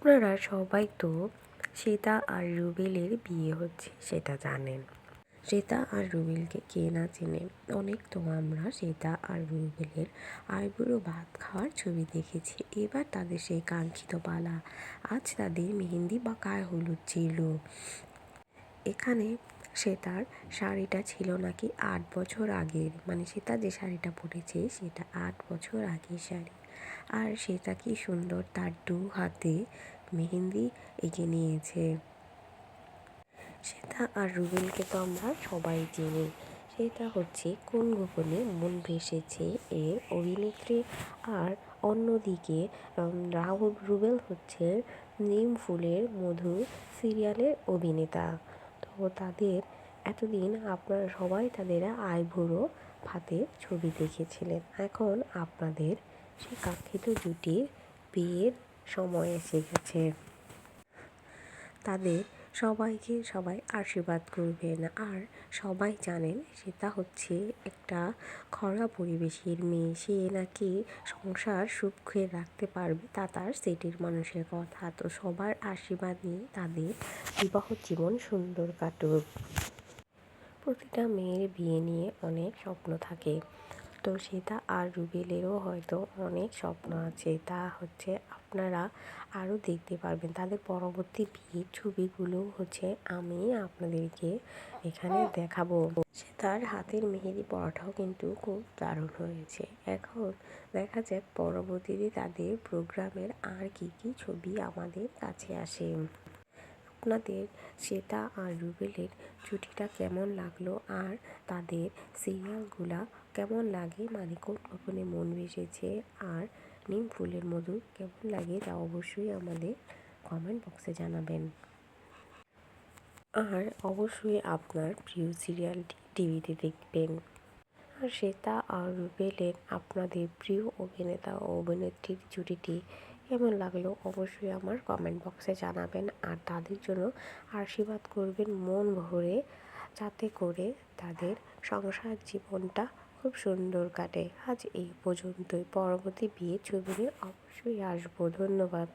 আপনারা সবাই তো শ্বেতা আর রুবেলের বিয়ে হচ্ছে সেটা জানেন। শ্বেতা আর রুবেলকে কে না চেনে। অনেক তো আমরা শ্বেতা আর রুবেলের আইবুড়ো ভাত খাওয়ার ছবি দেখেছি। এবার তাদের সেই কাঙ্ক্ষিত পালা। আজ তাদের মেহেন্দি বা গায়ে হলুদ ছিল। এখানে শ্বেতার শাড়িটা ছিল নাকি 8 বছর আগের, মানে শ্বেতা যে শাড়িটা পরেছে সেটা 8 বছর আগের শাড়ি। আর শ্বেতা কি সুন্দর তার 2 হাতে মেহেন্দি এঁকে নিয়েছে। শ্বেতা আর রুবেলকে তো আমরা সবাই চিনি। শ্বেতা হচ্ছে কোন গোপনে মন ভেসেছে এর অভিনেত্রী, আর অন্যদিকে রুবেল হচ্ছে নিম ফুলের মধু সিরিয়ালের অভিনেতা। তো তাদের এতদিন আপনারা সবাই তাদের আইবুড়ো ভাতে ছবি দেখেছিলেন। এখন আপনাদের সেই কাঙ্ক্ষিত জুটির বিয়ের সময় এসে গেছে। তাদের সবাইকে সবাই আশীর্বাদ করবেন। আর সবাই জানেন শ্বেতা হচ্ছে একটা খরা পরিবেশের মেয়ে। সে নাকি সংসার সুখে রাখতে পারবে, তা তার সেটের মানুষের কথা। তো সবার আশীর্বাদ নিয়ে তাদের বিবাহ জীবন সুন্দর কাটুক। প্রতিটা মেয়ের বিয়ে নিয়ে অনেক স্বপ্ন থাকে। তো শ্বেতা আর রুবেলেরও হয়তো অনেক স্বপ্ন আছে, তা হচ্ছে আপনারা আরও দেখতে পারবেন। তাদের পরবর্তী বিয়ের ছবিগুলো হচ্ছে আমি আপনাদেরকে এখানে দেখাবো। শ্বেতার হাতের মেহেদি পরাটাও কিন্তু খুব দারুণ হয়েছে। এখন দেখা যাক পরবর্তীতে তাদের প্রোগ্রামের আর কি কি ছবি আমাদের কাছে আসে। আপনাদের শ্বেতা আর রুবেলের জুটিটা কেমন লাগলো, আর তাদের সিরিয়ালগুলা কেমন লাগে, মানে কোন গোপনে মন ভেসেছে আর নিম ফুলের মধু কেমন লাগে, তা অবশ্যই আমাদের কমেন্ট বক্সে জানাবেন। আর অবশ্যই আপনার প্রিয় সিরিয়ালটি টিভিতে দেখবেন। আর শ্বেতা আর রুবেলের আপনাদের প্রিয় অভিনেতা ও অভিনেত্রীর জুটিটি কেমন লাগলো অবশ্যই আমার কমেন্ট বক্সে জানাবেন। আর তাদের জন্য আশীর্বাদ করবেন মন ভরে, যাতে করে তাদের সংসার জীবনটা খুব সুন্দর কাটে। আজ এই পর্যন্তই। পরবর্তী বিয়ের ছবি নিয়ে অবশ্যই আসবো। ধন্যবাদ।